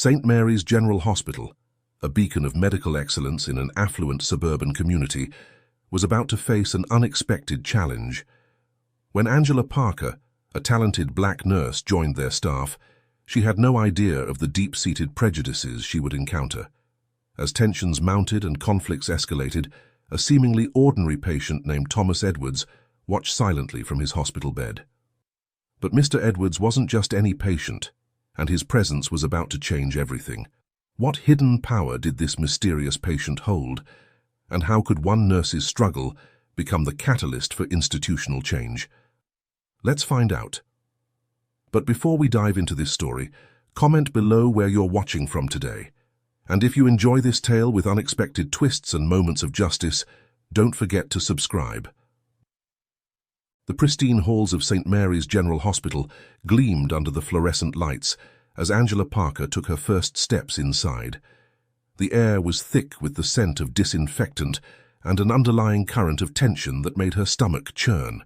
St. Mary's General Hospital, a beacon of medical excellence in an affluent suburban community, was about to face an unexpected challenge. When Angela Parker, a talented black nurse, joined their staff, she had no idea of the deep-seated prejudices she would encounter. As tensions mounted and conflicts escalated, a seemingly ordinary patient named Thomas Edwards watched silently from his hospital bed. But Mr. Edwards wasn't just any patient, and his presence was about to change everything. What hidden power did this mysterious patient hold, and how could one nurse's struggle become the catalyst for institutional change? Let's find out. But before we dive into this story, comment below where you're watching from today. And if you enjoy this tale with unexpected twists and moments of justice, don't forget to subscribe. The pristine halls of St. Mary's General Hospital gleamed under the fluorescent lights as Angela Parker took her first steps inside. The air was thick with the scent of disinfectant and an underlying current of tension that made her stomach churn.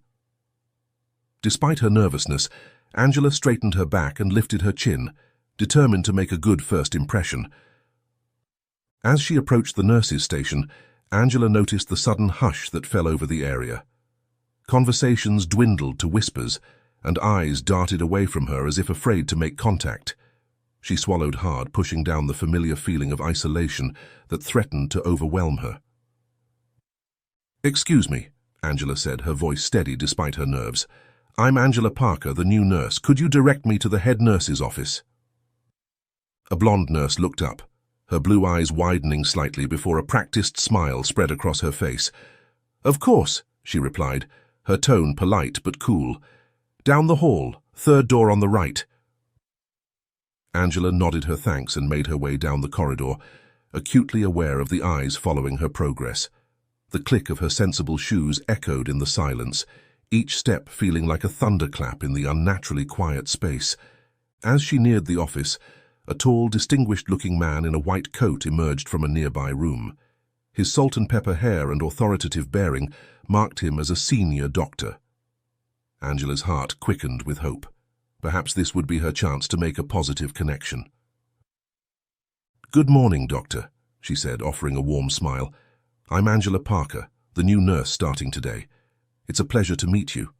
Despite her nervousness, Angela straightened her back and lifted her chin, determined to make a good first impression. As she approached the nurses' station, Angela noticed the sudden hush that fell over the area. Conversations dwindled to whispers, and eyes darted away from her as if afraid to make contact. She swallowed hard, pushing down the familiar feeling of isolation that threatened to overwhelm her. "Excuse me," Angela said, her voice steady despite her nerves. "I'm Angela Parker, the new nurse. Could you direct me to the head nurse's office?" A blonde nurse looked up, her blue eyes widening slightly before a practiced smile spread across her face. "Of course," she replied, her tone polite but cool. "Down the hall, third door on the right." Angela nodded her thanks and made her way down the corridor, acutely aware of the eyes following her progress. The click of her sensible shoes echoed in the silence, each step feeling like a thunderclap in the unnaturally quiet space. As she neared the office, a tall, distinguished-looking man in a white coat emerged from a nearby room. His salt-and-pepper hair and authoritative bearing marked him as a senior doctor. Angela's heart quickened with hope. Perhaps this would be her chance to make a positive connection. "Good morning, Doctor," she said, offering a warm smile. "I'm Angela Parker, the new nurse starting today. It's a pleasure to meet you."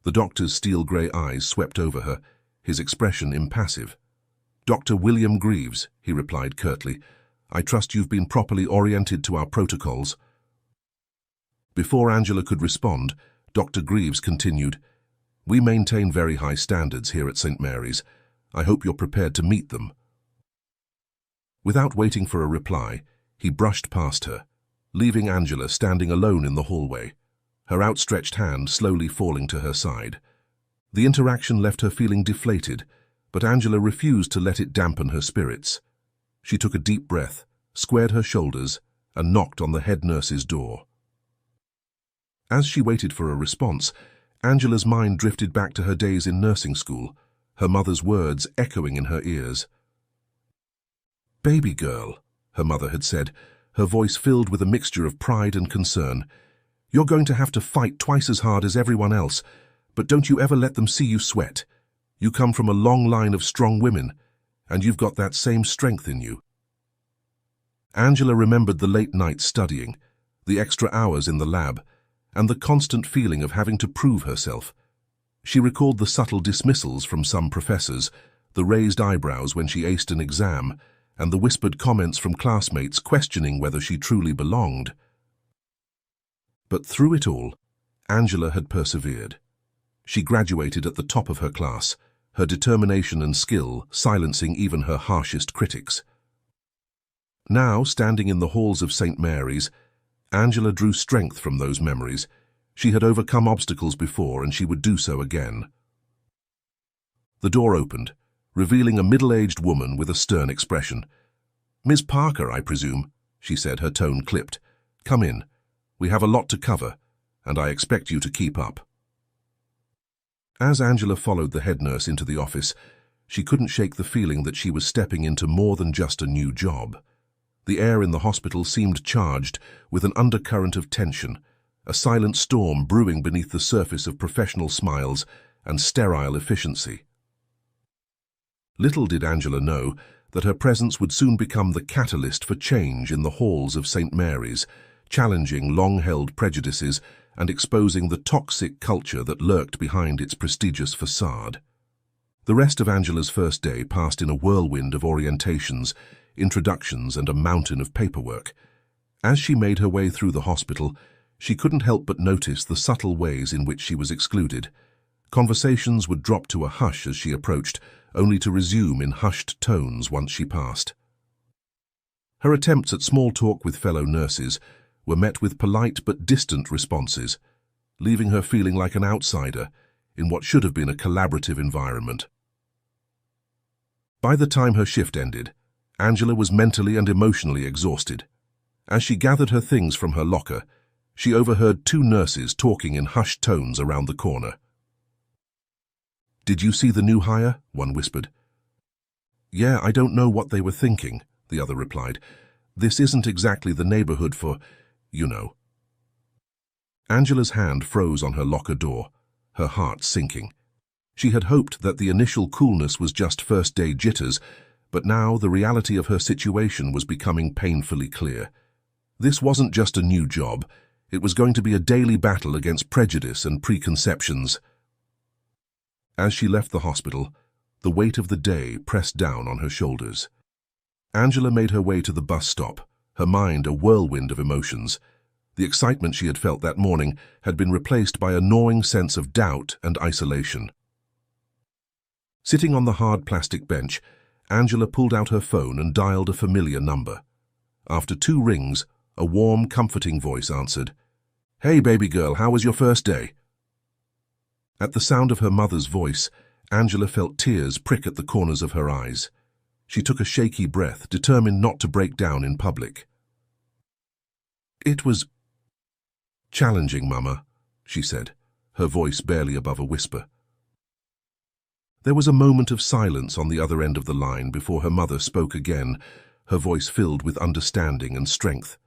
The doctor's steel-grey eyes swept over her, his expression impassive. "Dr. William Greaves," he replied curtly. "I trust you've been properly oriented to our protocols." Before Angela could respond, Dr. Greaves continued, "We maintain very high standards here at St. Mary's. I hope you're prepared to meet them." Without waiting for a reply, he brushed past her, leaving Angela standing alone in the hallway, her outstretched hand slowly falling to her side. The interaction left her feeling deflated, but Angela refused to let it dampen her spirits. She took a deep breath, squared her shoulders, and knocked on the head nurse's door. As she waited for a response, Angela's mind drifted back to her days in nursing school, her mother's words echoing in her ears. "Baby girl," her mother had said, her voice filled with a mixture of pride and concern. "You're going to have to fight twice as hard as everyone else, but don't you ever let them see you sweat. You come from a long line of strong women, and you've got that same strength in you." Angela remembered the late nights studying, the extra hours in the lab, and the constant feeling of having to prove herself. She recalled the subtle dismissals from some professors, the raised eyebrows when she aced an exam, and the whispered comments from classmates questioning whether she truly belonged. But through it all, Angela had persevered. She graduated at the top of her class, her determination and skill silencing even her harshest critics. Now, standing in the halls of St. Mary's, Angela drew strength from those memories. She had overcome obstacles before, and she would do so again. The door opened, revealing a middle-aged woman with a stern expression. "Miss Parker, I presume," she said, her tone clipped. "Come in. We have a lot to cover, and I expect you to keep up." As Angela followed the head nurse into the office, she couldn't shake the feeling that she was stepping into more than just a new job. The air in the hospital seemed charged with an undercurrent of tension, a silent storm brewing beneath the surface of professional smiles and sterile efficiency. Little did Angela know that her presence would soon become the catalyst for change in the halls of St. Mary's, challenging long-held prejudices and exposing the toxic culture that lurked behind its prestigious facade. The rest of Angela's first day passed in a whirlwind of orientations, introductions, and a mountain of paperwork. As she made her way through the hospital, she couldn't help but notice the subtle ways in which she was excluded. Conversations would drop to a hush as she approached, only to resume in hushed tones once she passed. Her attempts at small talk with fellow nurses were met with polite but distant responses, leaving her feeling like an outsider in what should have been a collaborative environment. By the time her shift ended, Angela was mentally and emotionally exhausted. As she gathered her things from her locker, she overheard two nurses talking in hushed tones around the corner. "Did you see the new hire?" one whispered. "Yeah, I don't know what they were thinking," the other replied. "This isn't exactly the neighborhood for, you know." Angela's hand froze on her locker door, her heart sinking. She had hoped that the initial coolness was just first-day jitters, but now the reality of her situation was becoming painfully clear. This wasn't just a new job. It was going to be a daily battle against prejudice and preconceptions. As she left the hospital, the weight of the day pressed down on her shoulders. Angela made her way to the bus stop, her mind a whirlwind of emotions. The excitement she had felt that morning had been replaced by a gnawing sense of doubt and isolation. Sitting on the hard plastic bench, Angela pulled out her phone and dialed a familiar number. After 2 rings, a warm, comforting voice answered. "Hey, baby girl, how was your first day?" At the sound of her mother's voice, Angela felt tears prick at the corners of her eyes. She took a shaky breath, determined not to break down in public. "It was challenging, Mama," she said, her voice barely above a whisper. There was a moment of silence on the other end of the line before her mother spoke again, her voice filled with understanding and strength.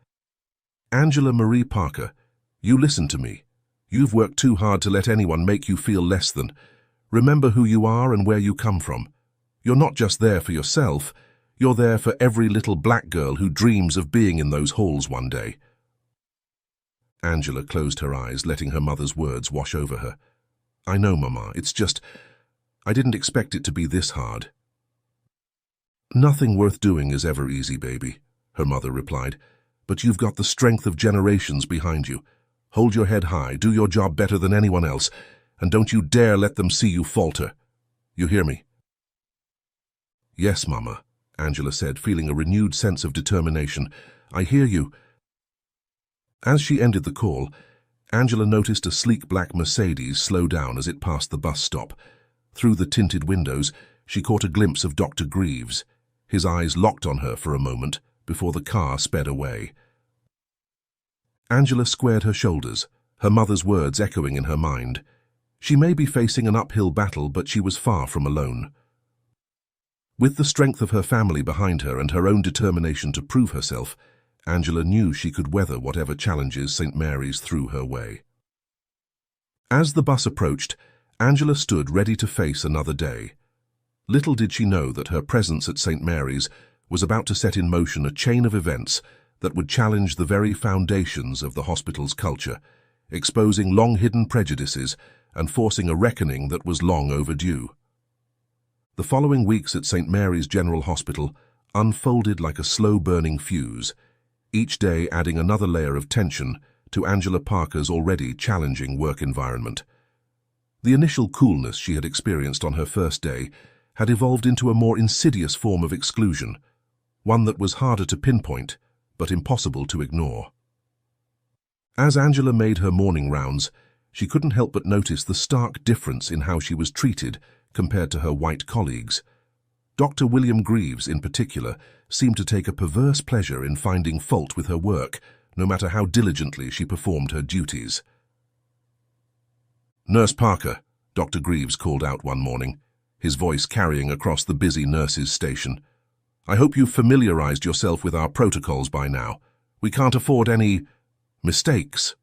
"Angela Marie Parker, you listen to me. You've worked too hard to let anyone make you feel less than. Remember who you are and where you come from. You're not just there for yourself, you're there for every little black girl who dreams of being in those halls one day." Angela closed her eyes, letting her mother's words wash over her. "I know, Mama, it's just, I didn't expect it to be this hard." "Nothing worth doing is ever easy, baby," her mother replied, "but you've got the strength of generations behind you. Hold your head high, do your job better than anyone else, and don't you dare let them see you falter. You hear me?" "Yes, Mama," Angela said, feeling a renewed sense of determination. "I hear you." As she ended the call, Angela noticed a sleek black Mercedes slow down as it passed the bus stop. Through the tinted windows, she caught a glimpse of Dr. Greaves. His eyes locked on her for a moment before the car sped away. Angela squared her shoulders, her mother's words echoing in her mind. She may be facing an uphill battle, but she was far from alone. With the strength of her family behind her and her own determination to prove herself, Angela knew she could weather whatever challenges St. Mary's threw her way. As the bus approached, Angela stood ready to face another day. Little did she know that her presence at St. Mary's was about to set in motion a chain of events that would challenge the very foundations of the hospital's culture, exposing long-hidden prejudices and forcing a reckoning that was long overdue. The following weeks at St. Mary's General Hospital unfolded like a slow-burning fuse, each day adding another layer of tension to Angela Parker's already challenging work environment. The initial coolness she had experienced on her first day had evolved into a more insidious form of exclusion, one that was harder to pinpoint, but impossible to ignore. As Angela made her morning rounds, she couldn't help but notice the stark difference in how she was treated compared to her white colleagues. Dr. William Greaves, in particular, seemed to take a perverse pleasure in finding fault with her work, no matter how diligently she performed her duties. "Nurse Parker," Dr. Greaves called out one morning, his voice carrying across the busy nurses' station. "I hope you've familiarized yourself with our protocols by now. We can't afford any mistakes."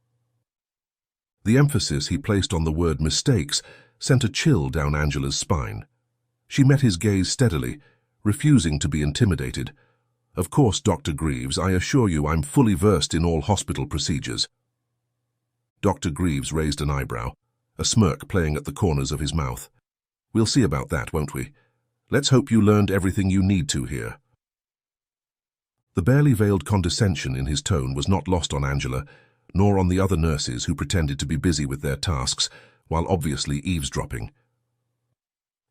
The emphasis he placed on the word mistakes sent a chill down Angela's spine. She met his gaze steadily, refusing to be intimidated. "Of course, Dr. Greaves, I assure you I'm fully versed in all hospital procedures." Dr. Greaves raised an eyebrow, a smirk playing at the corners of his mouth. "We'll see about that, won't we? Let's hope you learned everything you need to here." The barely veiled condescension in his tone was not lost on Angela, nor on the other nurses who pretended to be busy with their tasks, while obviously eavesdropping.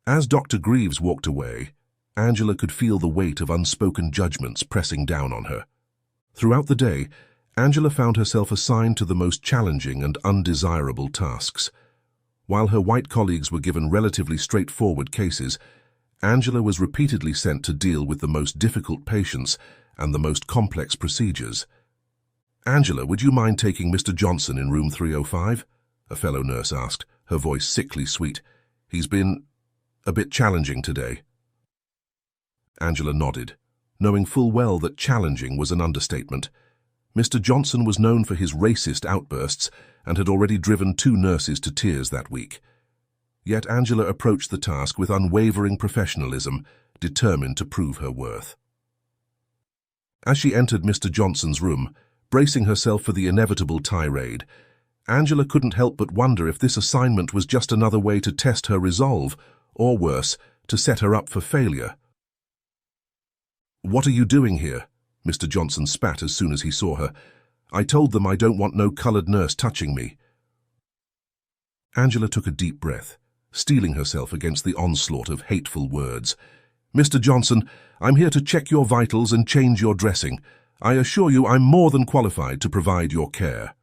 As Dr. Greaves walked away, Angela could feel the weight of unspoken judgments pressing down on her. Throughout the day, Angela found herself assigned to the most challenging and undesirable tasks. While her white colleagues were given relatively straightforward cases, Angela was repeatedly sent to deal with the most difficult patients and the most complex procedures. "Angela, would you mind taking Mr. Johnson in room 305? A fellow nurse asked, her voice sickly sweet. "He's been a bit challenging today." Angela nodded, knowing full well that challenging was an understatement. Mr. Johnson was known for his racist outbursts and had already driven 2 nurses to tears that week. Yet Angela approached the task with unwavering professionalism, determined to prove her worth. As she entered Mr. Johnson's room, bracing herself for the inevitable tirade, Angela couldn't help but wonder if this assignment was just another way to test her resolve, or worse, to set her up for failure. "What are you doing here?" Mr. Johnson spat as soon as he saw her. "I told them I don't want no coloured nurse touching me." Angela took a deep breath, steeling herself against the onslaught of hateful words. "Mr. Johnson, I'm here to check your vitals and change your dressing. I assure you I'm more than qualified to provide your care."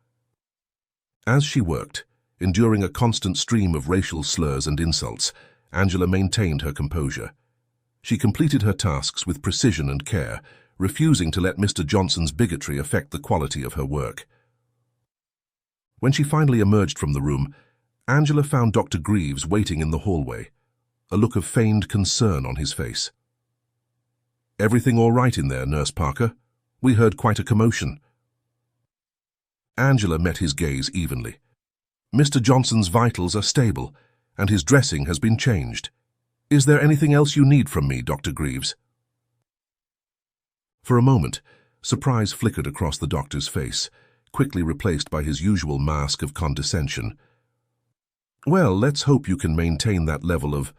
As she worked, enduring a constant stream of racial slurs and insults, Angela maintained her composure. She completed her tasks with precision and care, refusing to let Mr. Johnson's bigotry affect the quality of her work. When she finally emerged from the room, Angela found Dr. Greaves waiting in the hallway, a look of feigned concern on his face. "Everything all right in there, Nurse Parker? We heard quite a commotion." Angela met his gaze evenly. "Mr. Johnson's vitals are stable, and his dressing has been changed. Is there anything else you need from me, Dr. Greaves?" For a moment, surprise flickered across the doctor's face, quickly replaced by his usual mask of condescension. "Well, let's hope you can maintain that level of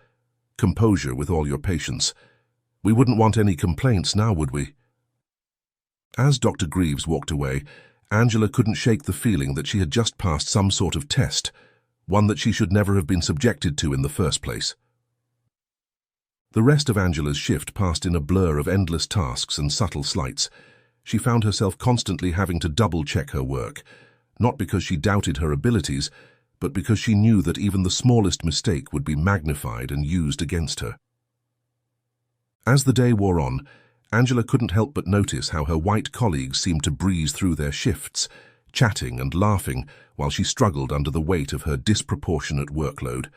composure with all your patients. We wouldn't want any complaints now, would we?" As Dr. Greaves walked away, Angela couldn't shake the feeling that she had just passed some sort of test, one that she should never have been subjected to in the first place. The rest of Angela's shift passed in a blur of endless tasks and subtle slights. She found herself constantly having to double-check her work, not because she doubted her abilities, but because she knew that even the smallest mistake would be magnified and used against her. As the day wore on, Angela couldn't help but notice how her white colleagues seemed to breeze through their shifts, chatting and laughing while she struggled under the weight of her disproportionate workload.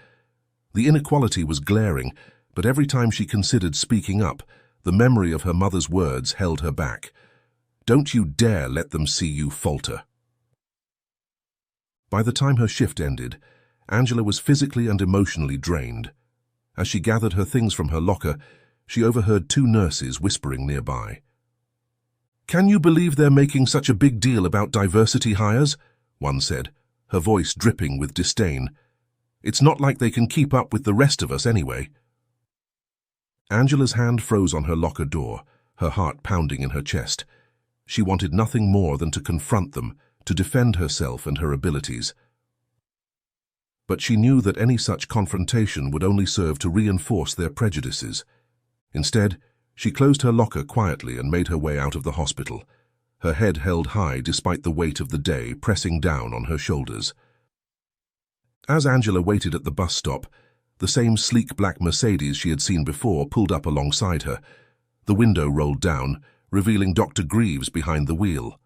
The inequality was glaring, but every time she considered speaking up, the memory of her mother's words held her back. "Don't you dare let them see you falter." By the time her shift ended, Angela was physically and emotionally drained. As she gathered her things from her locker, she overheard 2 nurses whispering nearby. "Can you believe they're making such a big deal about diversity hires?" one said, her voice dripping with disdain. "It's not like they can keep up with the rest of us anyway." Angela's hand froze on her locker door, her heart pounding in her chest. She wanted nothing more than to confront them, to defend herself and her abilities. But she knew that any such confrontation would only serve to reinforce their prejudices. Instead, she closed her locker quietly and made her way out of the hospital, her head held high despite the weight of the day pressing down on her shoulders. As Angela waited at the bus stop, the same sleek black Mercedes she had seen before pulled up alongside her. The window rolled down, revealing Dr. Greaves behind the wheel.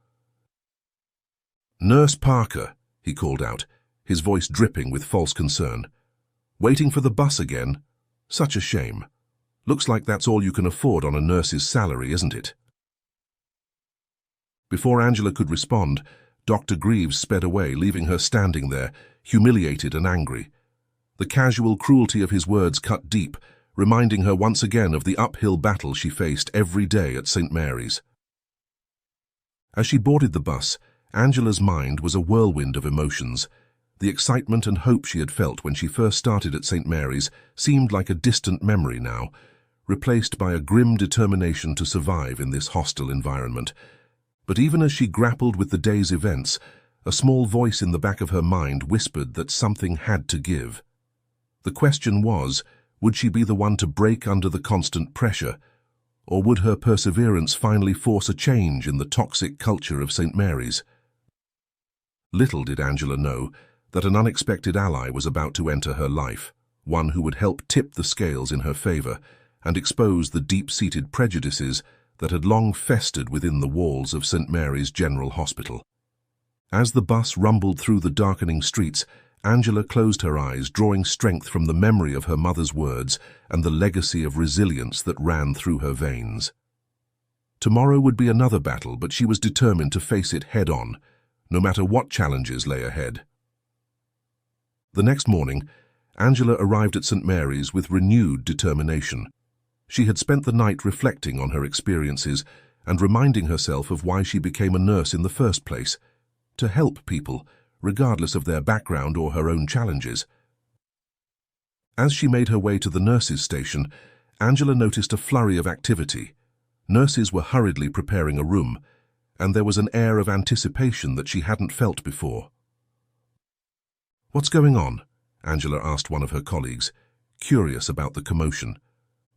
"Nurse Parker," he called out, his voice dripping with false concern. "Waiting for the bus again? Such a shame. Looks like that's all you can afford on a nurse's salary, isn't it?" Before Angela could respond, Dr. Greaves sped away, leaving her standing there, humiliated and angry. The casual cruelty of his words cut deep, reminding her once again of the uphill battle she faced every day at St. Mary's. As she boarded the bus, Angela's mind was a whirlwind of emotions. The excitement and hope she had felt when she first started at St. Mary's seemed like a distant memory now, replaced by a grim determination to survive in this hostile environment. But even as she grappled with the day's events, a small voice in the back of her mind whispered that something had to give. The question was, would she be the one to break under the constant pressure, or would her perseverance finally force a change in the toxic culture of St. Mary's? Little did Angela know that an unexpected ally was about to enter her life, one who would help tip the scales in her favor and expose the deep-seated prejudices that had long festered within the walls of St. Mary's General Hospital. As the bus rumbled through the darkening streets, Angela closed her eyes, drawing strength from the memory of her mother's words and the legacy of resilience that ran through her veins. Tomorrow would be another battle, but she was determined to face it head-on, no matter what challenges lay ahead. The next morning, Angela arrived at St. Mary's with renewed determination. She had spent the night reflecting on her experiences and reminding herself of why she became a nurse in the first place, to help people, regardless of their background or her own challenges. As she made her way to the nurses' station, Angela noticed a flurry of activity. Nurses were hurriedly preparing a room, and there was an air of anticipation that she hadn't felt before. "What's going on?" Angela asked one of her colleagues, curious about the commotion.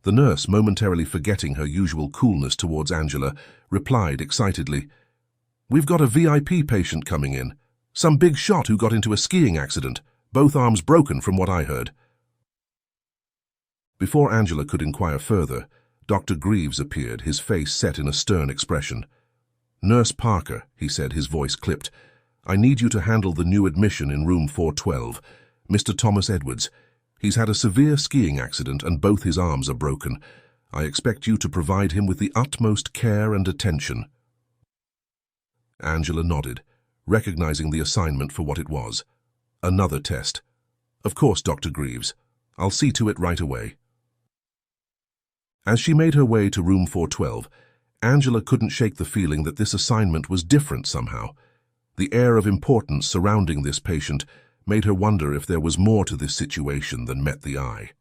The nurse, momentarily forgetting her usual coolness towards Angela, replied excitedly, "We've got a VIP patient coming in. Some big shot who got into a skiing accident, both arms broken from what I heard." Before Angela could inquire further, Dr. Greaves appeared, his face set in a stern expression. "Nurse Parker," he said, his voice clipped, "I need you to handle the new admission in room 412, Mr. Thomas Edwards. He's had a severe skiing accident and both his arms are broken. I expect you to provide him with the utmost care and attention." Angela nodded, recognizing the assignment for what it was. Another test. "Of course, Dr. Greaves. I'll see to it right away." As she made her way to room 412, Angela couldn't shake the feeling that this assignment was different somehow. The air of importance surrounding this patient made her wonder if there was more to this situation than met the eye.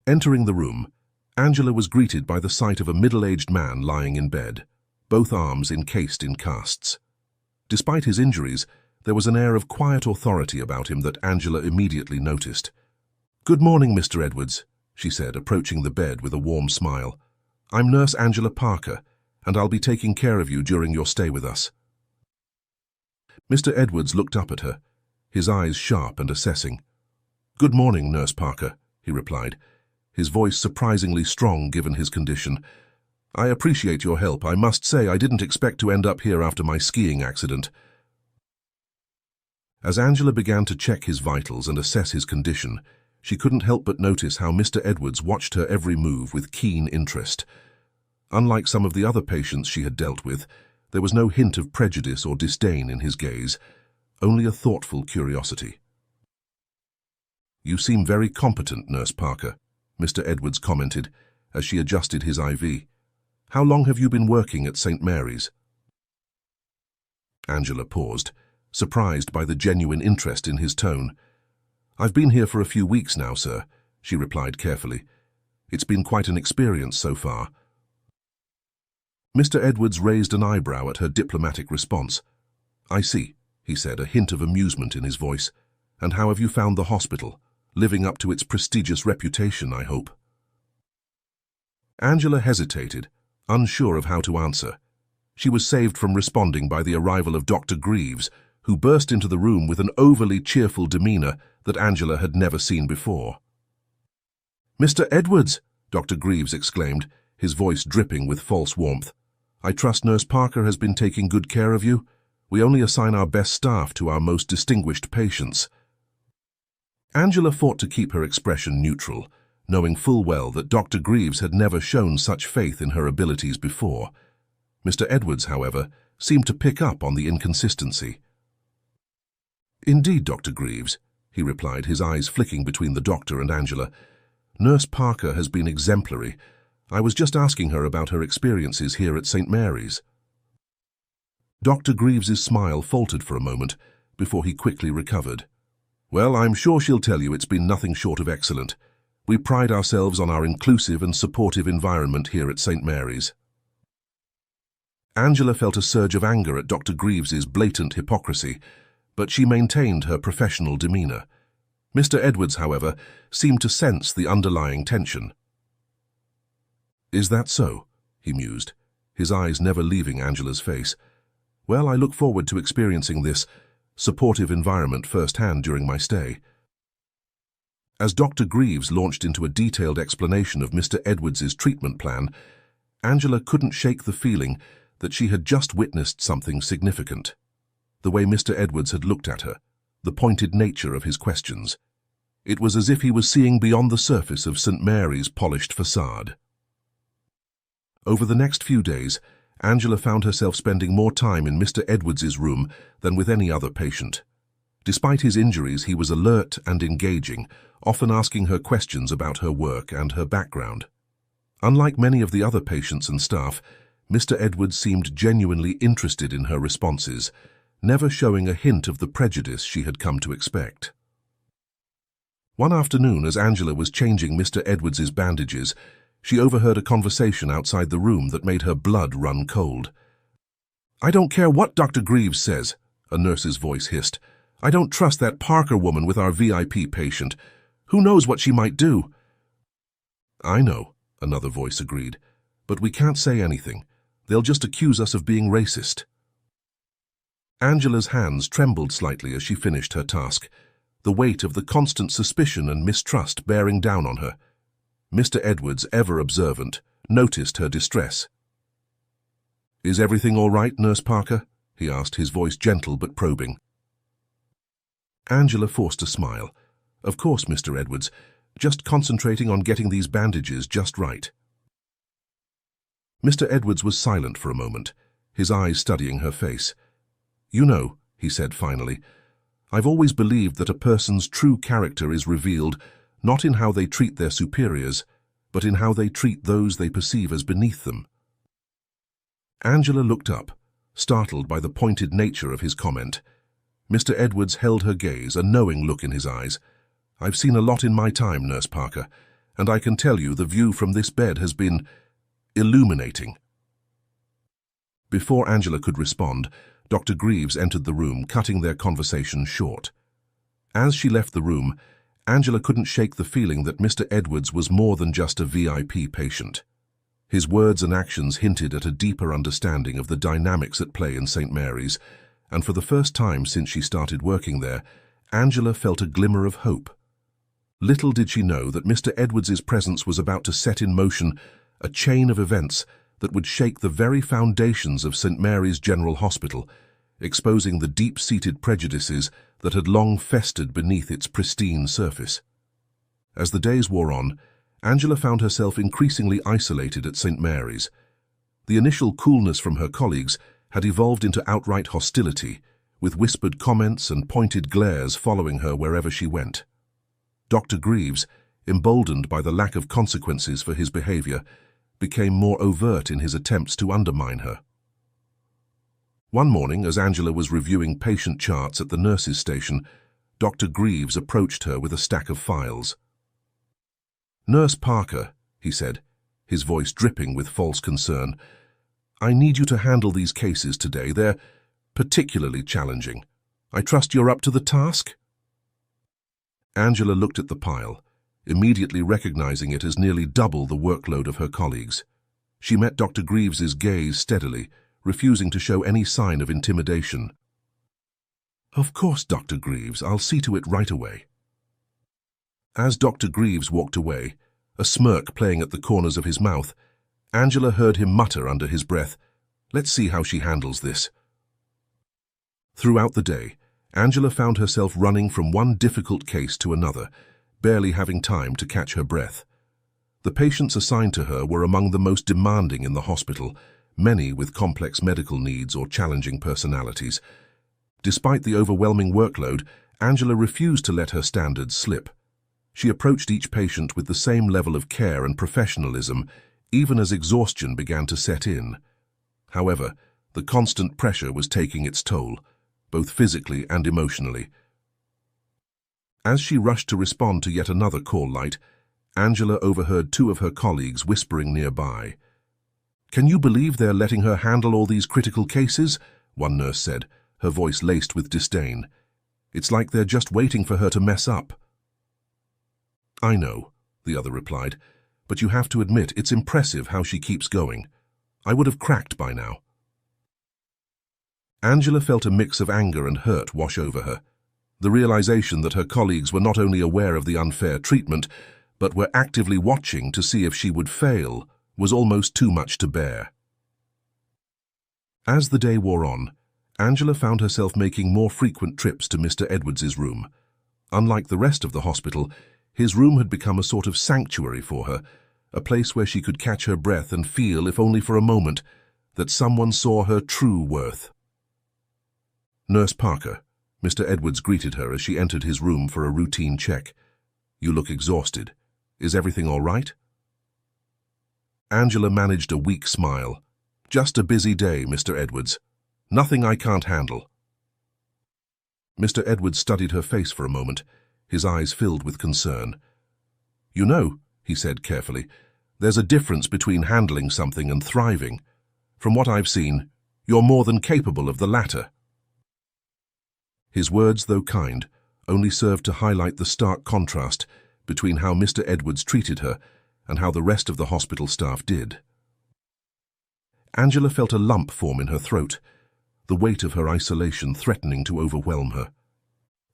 Entering the room, Angela was greeted by the sight of a middle-aged man lying in bed, both arms encased in casts. Despite his injuries, there was an air of quiet authority about him that Angela immediately noticed. "Good morning, Mr. Edwards," she said, approaching the bed with a warm smile. "I'm Nurse Angela Parker, and I'll be taking care of you during your stay with us." Mr. Edwards looked up at her, his eyes sharp and assessing. "Good morning, Nurse Parker," he replied, his voice surprisingly strong given his condition. "I appreciate your help. I must say I didn't expect to end up here after my skiing accident." As Angela began to check his vitals and assess his condition, she couldn't help but notice how Mr. Edwards watched her every move with keen interest. Unlike some of the other patients she had dealt with, there was no hint of prejudice or disdain in his gaze, only a thoughtful curiosity. "You seem very competent, Nurse Parker," Mr. Edwards commented as she adjusted his IV. "How long have you been working at St. Mary's?" Angela paused, surprised by the genuine interest in his tone. "I've been here for a few weeks now, sir," she replied carefully. "It's been quite an experience so far." Mr. Edwards raised an eyebrow at her diplomatic response. "I see," he said, a hint of amusement in his voice. "And how have you found the hospital? Living up to its prestigious reputation, I hope." Angela hesitated, unsure of how to answer. She was saved from responding by the arrival of Dr. Greaves, who burst into the room with an overly cheerful demeanor that Angela had never seen before. "Mr. Edwards!" Dr. Greaves exclaimed, his voice dripping with false warmth. "I trust Nurse Parker has been taking good care of you. We only assign our best staff to our most distinguished patients." Angela fought to keep her expression neutral, knowing full well that Dr. Greaves had never shown such faith in her abilities before. Mr. Edwards, however, seemed to pick up on the inconsistency. "Indeed, Dr. Greaves," he replied, his eyes flicking between the doctor and Angela. Nurse Parker has been exemplary. I was just asking her about her experiences here at St. Mary's." Dr. Greaves's smile faltered for a moment before he quickly recovered. "Well, I'm sure she'll tell you it's been nothing short of excellent. We pride ourselves on our inclusive and supportive environment here at St. Mary's." Angela felt a surge of anger at Dr. Greaves's blatant hypocrisy, but she maintained her professional demeanor. Mr. Edwards, however, seemed to sense the underlying tension. "Is that so?" he mused, his eyes never leaving Angela's face. "Well, I look forward to experiencing this supportive environment firsthand during my stay." As Dr. Greaves launched into a detailed explanation of Mr. Edwards's treatment plan, Angela couldn't shake the feeling that she had just witnessed something significant. The way Mr. Edwards had looked at her, the pointed nature of his questions. It was as if he was seeing beyond the surface of St. Mary's polished facade. Over the next few days, Angela found herself spending more time in Mr. Edwards's room than with any other patient. Despite his injuries, he was alert and engaging, often asking her questions about her work and her background. Unlike many of the other patients and staff, Mr. Edwards seemed genuinely interested in her responses, never showing a hint of the prejudice she had come to expect. One afternoon, as Angela was changing Mr. Edwards's bandages, she overheard a conversation outside the room that made her blood run cold. "I don't care what Dr. Greaves says," a nurse's voice hissed. "I don't trust that Parker woman with our VIP patient. Who knows what she might do?" "I know," another voice agreed, "but we can't say anything. They'll just accuse us of being racist." Angela's hands trembled slightly as she finished her task, the weight of the constant suspicion and mistrust bearing down on her. Mr. Edwards, ever observant, noticed her distress. "Is everything all right, Nurse Parker?" he asked, his voice gentle but probing. Angela forced a smile. "Of course, Mr. Edwards. Just concentrating on getting these bandages just right." Mr. Edwards was silent for a moment, his eyes studying her face. "You know," he said finally, "I've always believed that a person's true character is revealed not in how they treat their superiors, but in how they treat those they perceive as beneath them." Angela looked up, startled by the pointed nature of his comment. Mr. Edwards held her gaze, a knowing look in his eyes. "I've seen a lot in my time, Nurse Parker, and I can tell you the view from this bed has been illuminating." Before Angela could respond, Dr. Greaves entered the room, cutting their conversation short. As she left the room, Angela couldn't shake the feeling that Mr. Edwards was more than just a VIP patient. His words and actions hinted at a deeper understanding of the dynamics at play in St. Mary's, and for the first time since she started working there, Angela felt a glimmer of hope. Little did she know that Mr. Edwards's presence was about to set in motion a chain of events that would shake the very foundations of St. Mary's General Hospital, exposing the deep-seated prejudices that had long festered beneath its pristine surface. As the days wore on, Angela found herself increasingly isolated at St. Mary's. The initial coolness from her colleagues had evolved into outright hostility, with whispered comments and pointed glares following her wherever she went. Dr. Greaves, emboldened by the lack of consequences for his behavior, became more overt in his attempts to undermine her. One morning, as Angela was reviewing patient charts at the nurses' station, Dr. Greaves approached her with a stack of files. "Nurse Parker," he said, his voice dripping with false concern, "I need you to handle these cases today. They're particularly challenging. I trust you're up to the task?" Angela looked at the pile, immediately recognizing it as nearly double the workload of her colleagues. She met Dr. Greaves's gaze steadily, refusing to show any sign of intimidation. "Of course, Dr. Greaves, I'll see to it right away." As Dr. Greaves walked away, a smirk playing at the corners of his mouth, Angela heard him mutter under his breath, "Let's see how she handles this." Throughout the day, Angela found herself running from one difficult case to another, barely having time to catch her breath. The patients assigned to her were among the most demanding in the hospital, many with complex medical needs or challenging personalities. Despite the overwhelming workload, Angela refused to let her standards slip. She approached each patient with the same level of care and professionalism, even as exhaustion began to set in. However, the constant pressure was taking its toll, both physically and emotionally. As she rushed to respond to yet another call light, Angela overheard two of her colleagues whispering nearby. "Can you believe they're letting her handle all these critical cases?" one nurse said, her voice laced with disdain. "It's like they're just waiting for her to mess up." "I know," the other replied, "but you have to admit it's impressive how she keeps going. I would have cracked by now." Angela felt a mix of anger and hurt wash over her. The realization that her colleagues were not only aware of the unfair treatment, but were actively watching to see if she would fail, was almost too much to bear. As the day wore on, Angela found herself making more frequent trips to Mr. Edwards's room. Unlike the rest of the hospital, his room had become a sort of sanctuary for her, a place where she could catch her breath and feel, if only for a moment, that someone saw her true worth. "Nurse Parker," Mr. Edwards greeted her as she entered his room for a routine check. "You look exhausted. Is everything all right?" Angela managed a weak smile. "Just a busy day, Mr. Edwards. Nothing I can't handle." Mr. Edwards studied her face for a moment, his eyes filled with concern. "You know," he said carefully, "there's a difference between handling something and thriving. From what I've seen, you're more than capable of the latter." His words, though kind, only served to highlight the stark contrast between how Mr. Edwards treated her and how the rest of the hospital staff did. Angela felt a lump form in her throat, the weight of her isolation threatening to overwhelm her.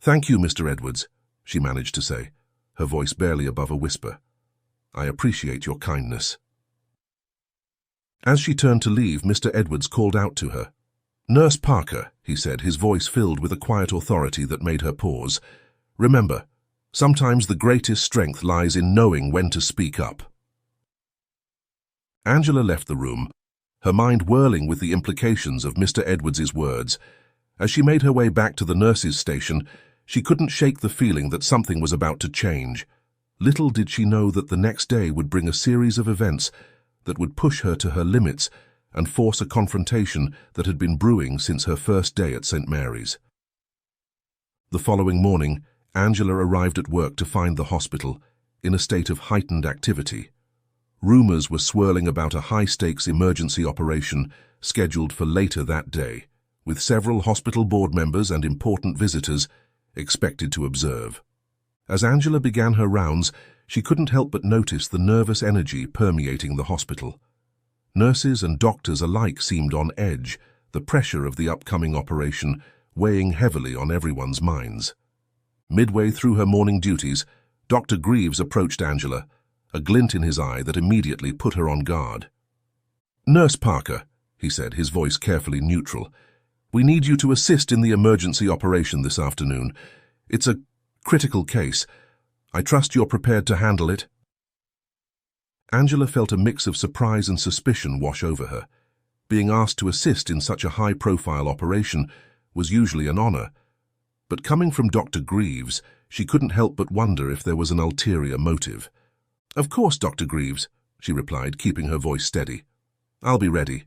"Thank you, Mr. Edwards," she managed to say, her voice barely above a whisper. "I appreciate your kindness." As she turned to leave, Mr. Edwards called out to her. "Nurse Parker," he said, his voice filled with a quiet authority that made her pause. "Remember, sometimes the greatest strength lies in knowing when to speak up." Angela left the room, her mind whirling with the implications of Mr. Edwards's words. As she made her way back to the nurses' station, she couldn't shake the feeling that something was about to change. Little did she know that the next day would bring a series of events that would push her to her limits and force a confrontation that had been brewing since her first day at St. Mary's. The following morning, Angela arrived at work to find the hospital in a state of heightened activity. Rumors were swirling about a high-stakes emergency operation scheduled for later that day, with several hospital board members and important visitors expected to observe. As Angela began her rounds, she couldn't help but notice the nervous energy permeating the hospital. Nurses and doctors alike seemed on edge, the pressure of the upcoming operation weighing heavily on everyone's minds. Midway through her morning duties, Dr. Greaves approached Angela, a glint in his eye that immediately put her on guard. "Nurse Parker," he said, his voice carefully neutral, "we need you to assist in the emergency operation this afternoon. It's a critical case. I trust you're prepared to handle it." Angela felt a mix of surprise and suspicion wash over her. Being asked to assist in such a high-profile operation was usually an honor, but coming from Dr. Greaves, she couldn't help but wonder if there was an ulterior motive. "Of course, Dr. Greaves," she replied, keeping her voice steady. "I'll be ready."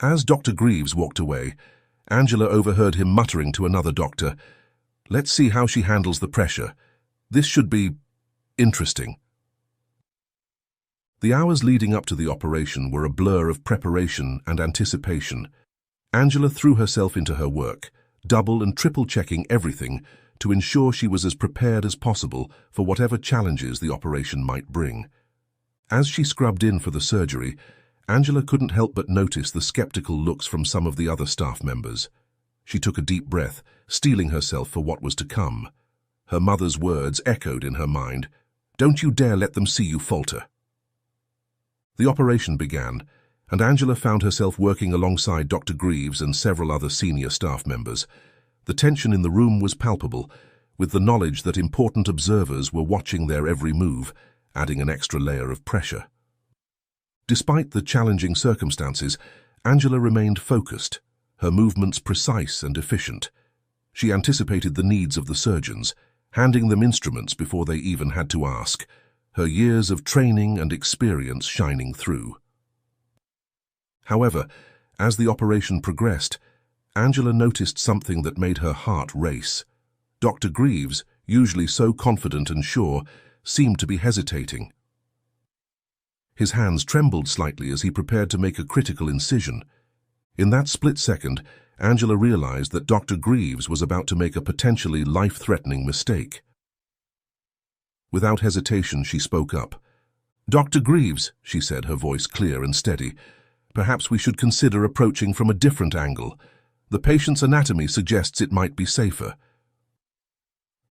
As Dr. Greaves walked away, Angela overheard him muttering to another doctor, "Let's see how she handles the pressure. This should be interesting." The hours leading up to the operation were a blur of preparation and anticipation. Angela threw herself into her work, double and triple checking everything to ensure she was as prepared as possible for whatever challenges the operation might bring. As she scrubbed in for the surgery, Angela couldn't help but notice the skeptical looks from some of the other staff members. She took a deep breath, steeling herself for what was to come. Her mother's words echoed in her mind, "Don't you dare let them see you falter." The operation began, and Angela found herself working alongside Dr. Greaves and several other senior staff members. The tension in the room was palpable, with the knowledge that important observers were watching their every move, adding an extra layer of pressure. Despite the challenging circumstances, Angela remained focused, her movements precise and efficient. She anticipated the needs of the surgeons, handing them instruments before they even had to ask, her years of training and experience shining through. However, as the operation progressed, Angela noticed something that made her heart race. Dr. Greaves, usually so confident and sure, seemed to be hesitating. His hands trembled slightly as he prepared to make a critical incision. In that split second, Angela realized that Dr. Greaves was about to make a potentially life-threatening mistake. Without hesitation, she spoke up. "Dr. Greaves," she said, her voice clear and steady, "perhaps we should consider approaching from a different angle. The patient's anatomy suggests it might be safer."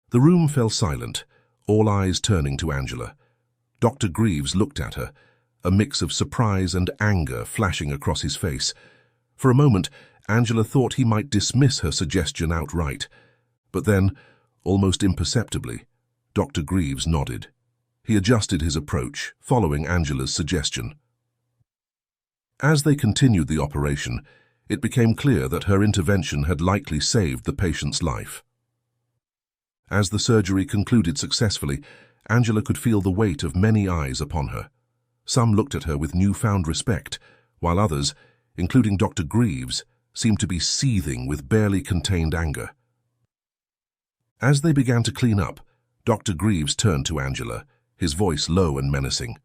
The room fell silent, all eyes turning to Angela. Dr. Greaves looked at her, a mix of surprise and anger flashing across his face. For a moment, Angela thought he might dismiss her suggestion outright. But then, almost imperceptibly, Dr. Greaves nodded. He adjusted his approach, following Angela's suggestion. As they continued the operation, it became clear that her intervention had likely saved the patient's life. As the surgery concluded successfully, Angela could feel the weight of many eyes upon her. Some looked at her with newfound respect, while others, including Dr. Greaves, seemed to be seething with barely contained anger. As they began to clean up, Dr. Greaves turned to Angela, his voice low and menacing.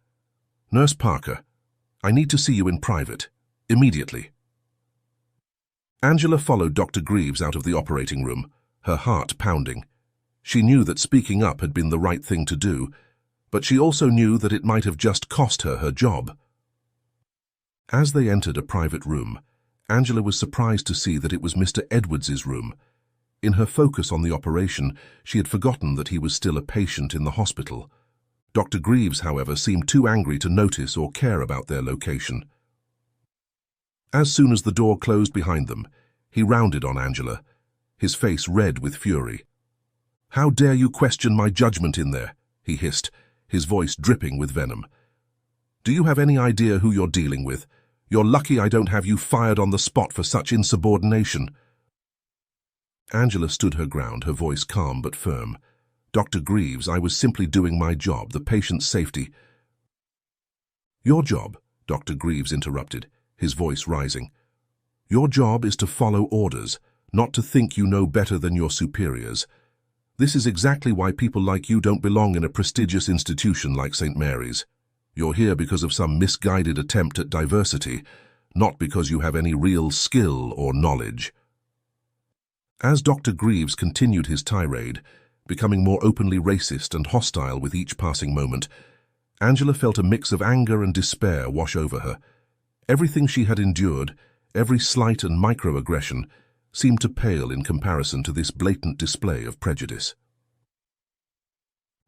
"Nurse Parker, I need to see you in private, immediately." Angela followed Dr. Greaves out of the operating room, her heart pounding. She knew that speaking up had been the right thing to do, but she also knew that it might have just cost her her job. As they entered a private room, Angela was surprised to see that it was Mr. Edwards's room. In her focus on the operation, she had forgotten that he was still a patient in the hospital. Dr. Greaves, however, seemed too angry to notice or care about their location. As soon as the door closed behind them, he rounded on Angela, his face red with fury. "How dare you question my judgment in there?" he hissed, his voice dripping with venom. "Do you have any idea who you're dealing with? You're lucky I don't have you fired on the spot for such insubordination." Angela stood her ground, her voice calm but firm. "Dr. Greaves, I was simply doing my job, the patient's safety." "Your job," Dr. Greaves interrupted, his voice rising. "Your job is to follow orders, not to think you know better than your superiors. This is exactly why people like you don't belong in a prestigious institution like St. Mary's. You're here because of some misguided attempt at diversity, not because you have any real skill or knowledge." As Dr. Greaves continued his tirade, becoming more openly racist and hostile with each passing moment, Angela felt a mix of anger and despair wash over her. Everything she had endured, every slight and microaggression, seemed to pale in comparison to this blatant display of prejudice.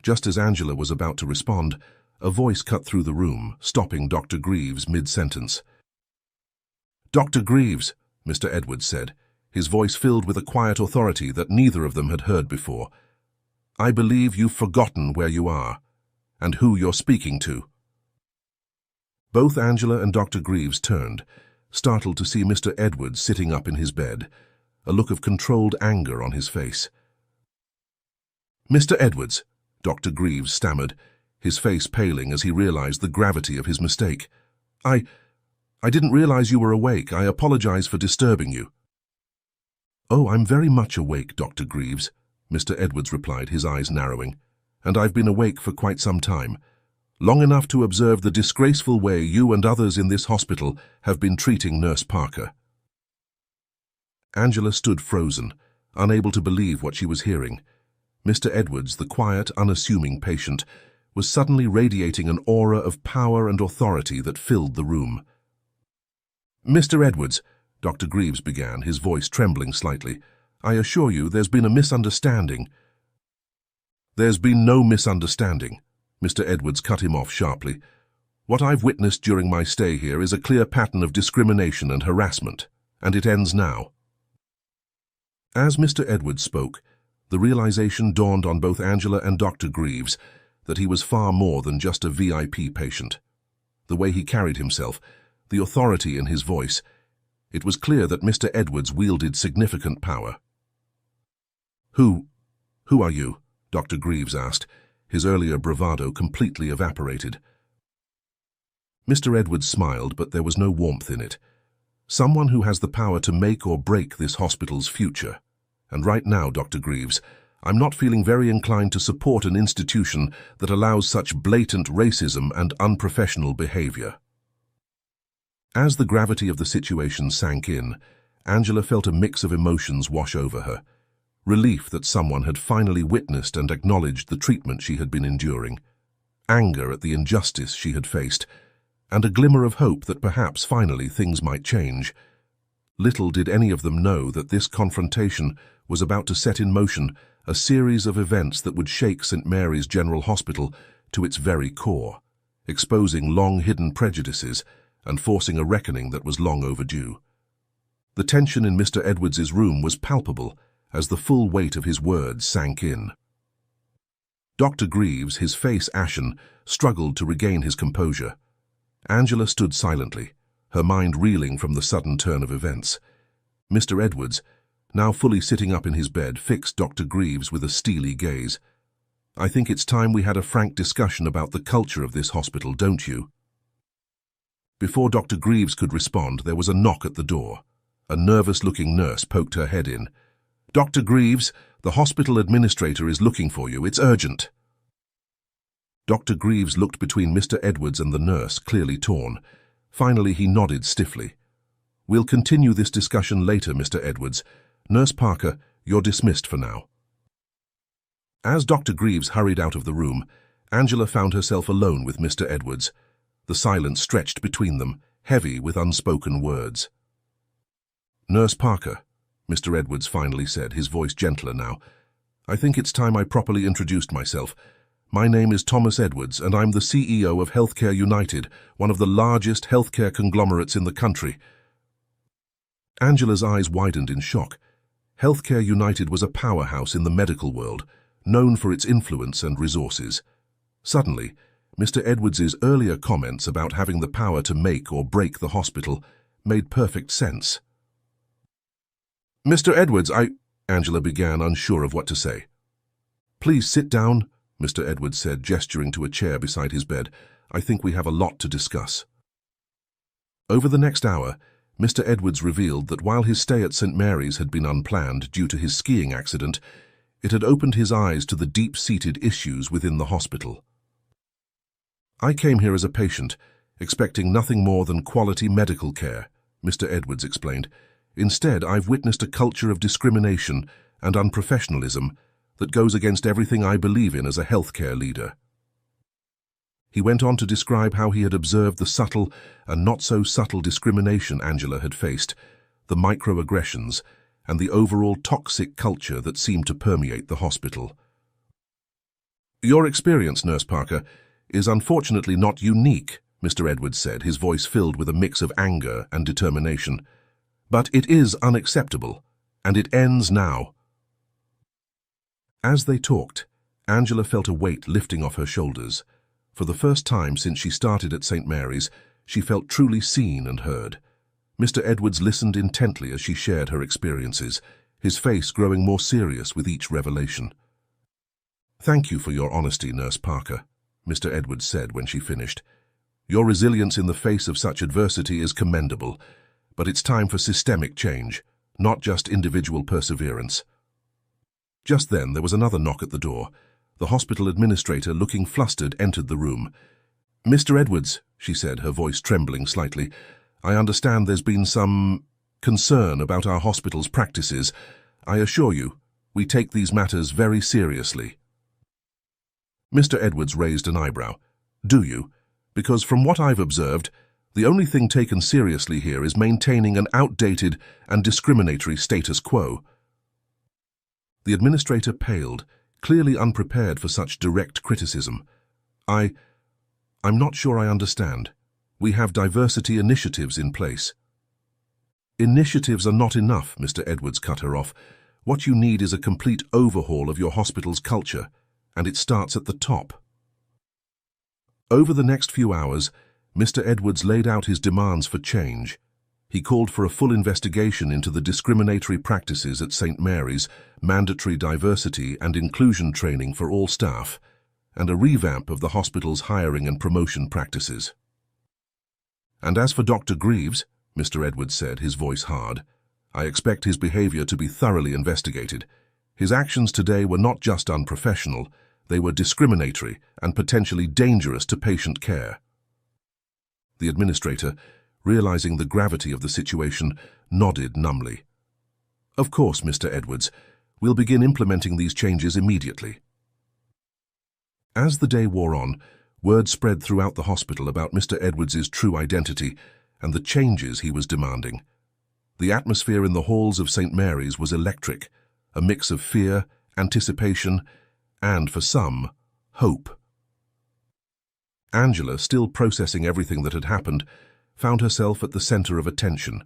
Just as Angela was about to respond, a voice cut through the room, stopping Dr. Greaves mid-sentence. "Dr. Greaves," Mr. Edwards said, his voice filled with a quiet authority that neither of them had heard before. "I believe you've forgotten where you are, and who you're speaking to." Both Angela and Dr. Greaves turned, startled to see Mr. Edwards sitting up in his bed, a look of controlled anger on his face. "Mr. Edwards," Dr. Greaves stammered, his face paling as he realized the gravity of his mistake. I didn't realize you were awake. I apologize for disturbing you." "Oh, I'm very much awake, Dr. Greaves," Mr. Edwards replied, his eyes narrowing. "And I've been awake for quite some time, long enough to observe the disgraceful way you and others in this hospital have been treating Nurse Parker." Angela stood frozen, unable to believe what she was hearing. Mr. Edwards, the quiet, unassuming patient, was suddenly radiating an aura of power and authority that filled the room. "Mr. Edwards," Dr. Greaves began, his voice trembling slightly, "I assure you there's been a misunderstanding." "There's been no misunderstanding," Mr. Edwards cut him off sharply. "What I've witnessed during my stay here is a clear pattern of discrimination and harassment, and it ends now." As Mr. Edwards spoke, the realization dawned on both Angela and Dr. Greaves that he was far more than just a VIP patient. The way he carried himself, the authority in his voice, it was clear that Mr. Edwards wielded significant power. Who are you?" Dr. Greaves asked, his earlier bravado completely evaporated. Mr. Edwards smiled, but there was no warmth in it. Someone who has the power to make or break this hospital's future. And right now, Dr. Greaves, I'm not feeling very inclined to support an institution that allows such blatant racism and unprofessional behavior. As the gravity of the situation sank in, Angela felt a mix of emotions wash over her. Relief that someone had finally witnessed and acknowledged the treatment she had been enduring, anger at the injustice she had faced, and a glimmer of hope that perhaps finally things might change. Little did any of them know that this confrontation was about to set in motion a series of events that would shake St. Mary's General Hospital to its very core, exposing long-hidden prejudices and forcing a reckoning that was long overdue. The tension in Mr. Edwards's room was palpable as the full weight of his words sank in. Dr. Greaves, his face ashen, struggled to regain his composure. Angela stood silently, her mind reeling from the sudden turn of events. Mr. Edwards, now fully sitting up in his bed, fixed Dr. Greaves with a steely gaze. "I think it's time we had a frank discussion about the culture of this hospital, don't you?" Before Dr. Greaves could respond, there was a knock at the door. A nervous-looking nurse poked her head in. "Dr. Greaves, the hospital administrator is looking for you. It's urgent." Dr. Greaves looked between Mr. Edwards and the nurse, clearly torn. Finally, he nodded stiffly. "We'll continue this discussion later, Mr. Edwards. Nurse Parker, you're dismissed for now." As Dr. Greaves hurried out of the room, Angela found herself alone with Mr. Edwards. The silence stretched between them, heavy with unspoken words. "Nurse Parker," Mr. Edwards finally said, his voice gentler now, "I think it's time I properly introduced myself. My name is Thomas Edwards, and I'm the CEO of Healthcare United, one of the largest healthcare conglomerates in the country." Angela's eyes widened in shock. Healthcare United was a powerhouse in the medical world, known for its influence and resources. Suddenly, Mr. Edwards's earlier comments about having the power to make or break the hospital made perfect sense. "Mr. Edwards, Angela began, unsure of what to say. "Please sit down," Mr. Edwards said, gesturing to a chair beside his bed. "I think we have a lot to discuss." Over the next hour, Mr. Edwards revealed that while his stay at St. Mary's had been unplanned due to his skiing accident, it had opened his eyes to the deep-seated issues within the hospital. "I came here as a patient, expecting nothing more than quality medical care," Mr. Edwards explained. "Instead, I've witnessed a culture of discrimination and unprofessionalism that goes against everything I believe in as a healthcare leader." He went on to describe how he had observed the subtle and not-so-subtle discrimination Angela had faced, the microaggressions, and the overall toxic culture that seemed to permeate the hospital. "Your experience, Nurse Parker, is unfortunately not unique," Mr. Edwards said, his voice filled with a mix of anger and determination. "But it is unacceptable, and it ends now." As they talked, Angela felt a weight lifting off her shoulders. For the first time since she started at St. Mary's, she felt truly seen and heard. Mr. Edwards listened intently as she shared her experiences, his face growing more serious with each revelation. "Thank you for your honesty, Nurse Parker," Mr. Edwards said when she finished. "Your resilience in the face of such adversity is commendable, but it's time for systemic change, not just individual perseverance." Just then, there was another knock at the door. The hospital administrator, looking flustered, entered the room. "Mr. Edwards," she said, her voice trembling slightly, "I understand there's been some concern about our hospital's practices. I assure you, we take these matters very seriously." Mr. Edwards raised an eyebrow. "Do you? Because from what I've observed, the only thing taken seriously here is maintaining an outdated and discriminatory status quo." The administrator paled, clearly unprepared for such direct criticism. I'm not sure I understand. We have diversity initiatives in place." "Initiatives are not enough," Mr. Edwards cut her off. "What you need is a complete overhaul of your hospital's culture, and it starts at the top." Over the next few hours, Mr. Edwards laid out his demands for change. He called for a full investigation into the discriminatory practices at St. Mary's, mandatory diversity and inclusion training for all staff, and a revamp of the hospital's hiring and promotion practices. "And as for Dr. Greaves," Mr. Edwards said, his voice hard, "I expect his behavior to be thoroughly investigated. His actions today were not just unprofessional, they were discriminatory and potentially dangerous to patient care." The administrator, realizing the gravity of the situation, nodded numbly. "Of course, Mr. Edwards. We'll begin implementing these changes immediately." As the day wore on, word spread throughout the hospital about Mr. Edwards's true identity and the changes he was demanding. The atmosphere in the halls of St. Mary's was electric, a mix of fear, anticipation, and, for some, hope. Angela, still processing everything that had happened, found herself at the center of attention.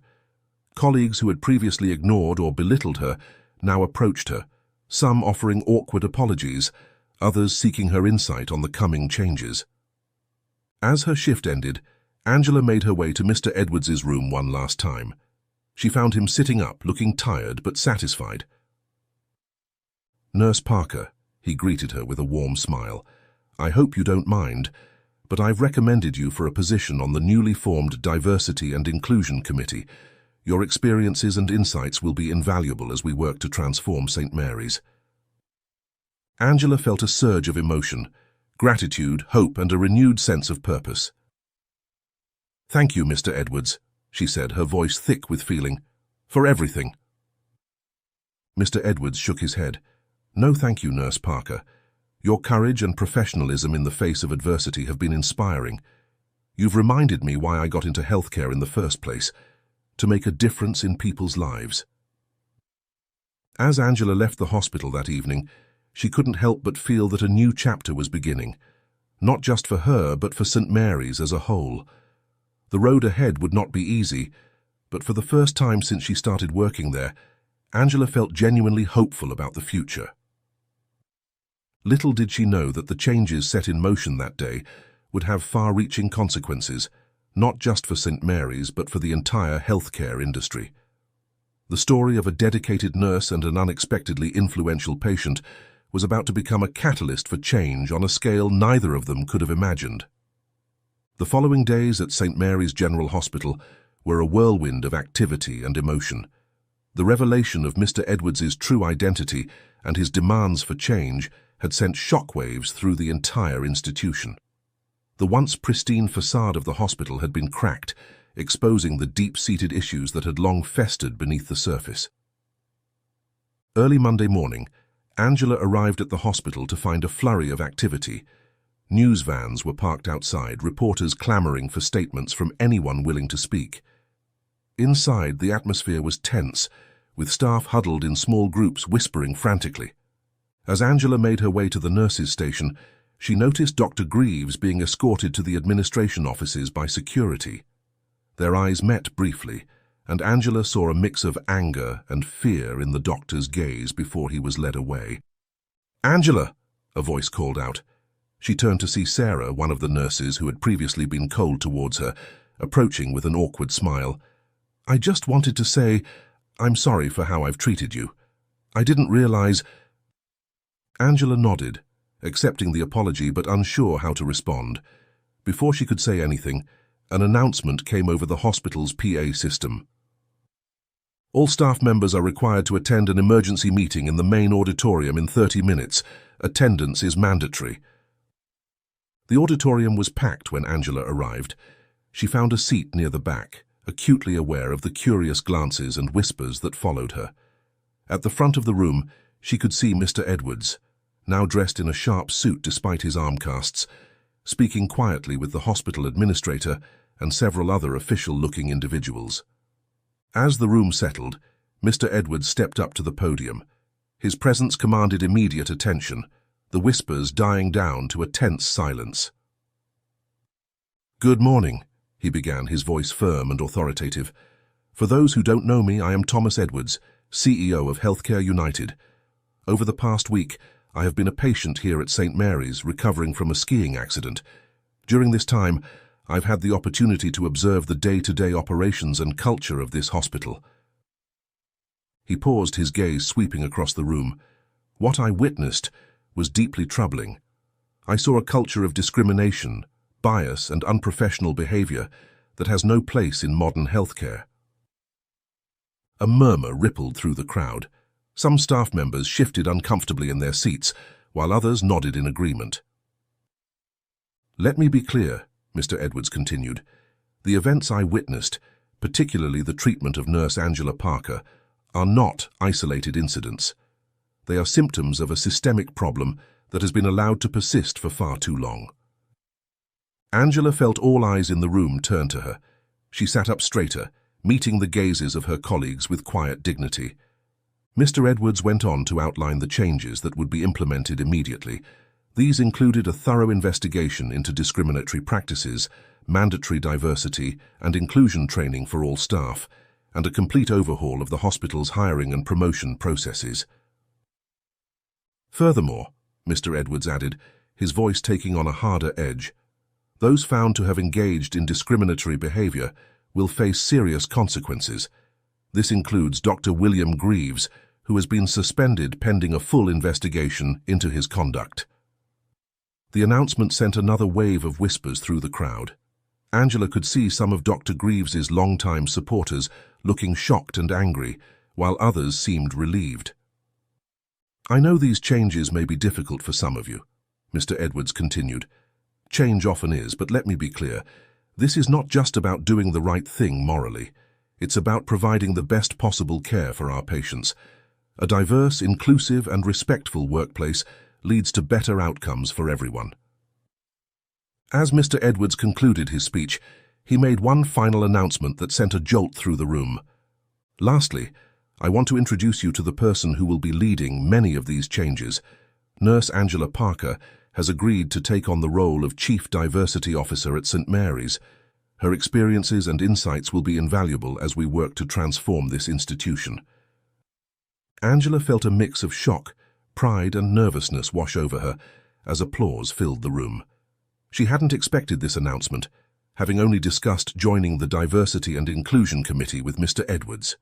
Colleagues who had previously ignored or belittled her now approached her, some offering awkward apologies, others seeking her insight on the coming changes. As her shift ended, Angela made her way to Mr. Edwards's room one last time. She found him sitting up, looking tired but satisfied. "Nurse Parker," he greeted her with a warm smile, "I hope you don't mind, but I've recommended you for a position on the newly formed Diversity and Inclusion Committee. Your experiences and insights will be invaluable as we work to transform St. Mary's." Angela felt a surge of emotion, gratitude, hope, and a renewed sense of purpose. "Thank you, Mr. Edwards," she said, her voice thick with feeling, "for everything." Mr. Edwards shook his head. "No, thank you, Nurse Parker. Your courage and professionalism in the face of adversity have been inspiring. You've reminded me why I got into healthcare in the first place, to make a difference in people's lives." As Angela left the hospital that evening, she couldn't help but feel that a new chapter was beginning, not just for her, but for St. Mary's as a whole. The road ahead would not be easy, but for the first time since she started working there, Angela felt genuinely hopeful about the future. Little did she know that the changes set in motion that day would have far-reaching consequences, not just for St. Mary's, but for the entire healthcare industry. The story of a dedicated nurse and an unexpectedly influential patient was about to become a catalyst for change on a scale neither of them could have imagined. The following days at St. Mary's General Hospital were a whirlwind of activity and emotion. The revelation of Mr. Edwards's true identity and his demands for change had sent shockwaves through the entire institution. The once pristine facade of the hospital had been cracked, exposing the deep-seated issues that had long festered beneath the surface. Early Monday morning, Angela arrived at the hospital to find a flurry of activity. News vans were parked outside, reporters clamoring for statements from anyone willing to speak. Inside, the atmosphere was tense, with staff huddled in small groups whispering frantically. As Angela made her way to the nurses' station, she noticed Dr. Greaves being escorted to the administration offices by security. Their eyes met briefly, and Angela saw a mix of anger and fear in the doctor's gaze before he was led away. "Angela!" a voice called out. She turned to see Sarah, one of the nurses who had previously been cold towards her, approaching with an awkward smile. "I just wanted to say, I'm sorry for how I've treated you. I didn't realize—" Angela nodded, accepting the apology but unsure how to respond. Before she could say anything, an announcement came over the hospital's PA system. "All staff members are required to attend an emergency meeting in the main auditorium in 30 minutes. Attendance is mandatory." The auditorium was packed when Angela arrived. She found a seat near the back, acutely aware of the curious glances and whispers that followed her. At the front of the room, she could see Mr. Edwards, now dressed in a sharp suit despite his arm casts, speaking quietly with the hospital administrator and several other official-looking individuals. As the room settled, Mr. Edwards stepped up to the podium. His presence commanded immediate attention, the whispers dying down to a tense silence. "Good morning," he began, his voice firm and authoritative. "For those who don't know me, I am Thomas Edwards, CEO of Healthcare United. Over the past week, I have been a patient here at St. Mary's, recovering from a skiing accident. During this time, I've had the opportunity to observe the day-to-day operations and culture of this hospital." He paused, his gaze sweeping across the room. "What I witnessed was deeply troubling. I saw a culture of discrimination, bias, and unprofessional behavior that has no place in modern healthcare." A murmur rippled through the crowd. Some staff members shifted uncomfortably in their seats, while others nodded in agreement. "Let me be clear," Mr. Edwards continued. "The events I witnessed, particularly the treatment of Nurse Angela Parker, are not isolated incidents. They are symptoms of a systemic problem that has been allowed to persist for far too long." Angela felt all eyes in the room turn to her. She sat up straighter, meeting the gazes of her colleagues with quiet dignity. Mr. Edwards went on to outline the changes that would be implemented immediately. These included a thorough investigation into discriminatory practices, mandatory diversity and inclusion training for all staff, and a complete overhaul of the hospital's hiring and promotion processes. Furthermore, Mr. Edwards added, his voice taking on a harder edge, those found to have engaged in discriminatory behavior will face serious consequences. This includes Dr. William Greaves, who has been suspended pending a full investigation into his conduct. The announcement sent another wave of whispers through the crowd. Angela could see some of Dr. Greaves's longtime supporters looking shocked and angry, while others seemed relieved. "I know these changes may be difficult for some of you," Mr. Edwards continued. "Change often is, but let me be clear. This is not just about doing the right thing morally. It's about providing the best possible care for our patients. A diverse, inclusive, and respectful workplace leads to better outcomes for everyone." As Mr. Edwards concluded his speech, he made one final announcement that sent a jolt through the room. "Lastly, I want to introduce you to the person who will be leading many of these changes. Nurse Angela Parker has agreed to take on the role of Chief Diversity Officer at St. Mary's. Her experiences and insights will be invaluable as we work to transform this institution." Angela felt a mix of shock, pride and nervousness wash over her as applause filled the room. She hadn't expected this announcement, having only discussed joining the Diversity and Inclusion Committee with Mr. Edwards.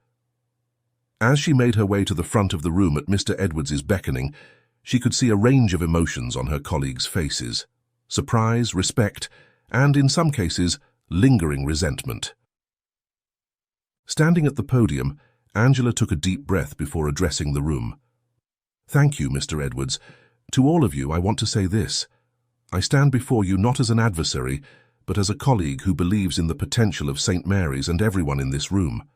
As she made her way to the front of the room at Mr. Edwards's beckoning, she could see a range of emotions on her colleagues' faces: surprise, respect, and, in some cases, lingering resentment. Standing at the podium, Angela took a deep breath before addressing the room. "Thank you, Mr. Edwards. To all of you, I want to say this. I stand before you not as an adversary, but as a colleague who believes in the potential of St. Mary's and everyone in this room.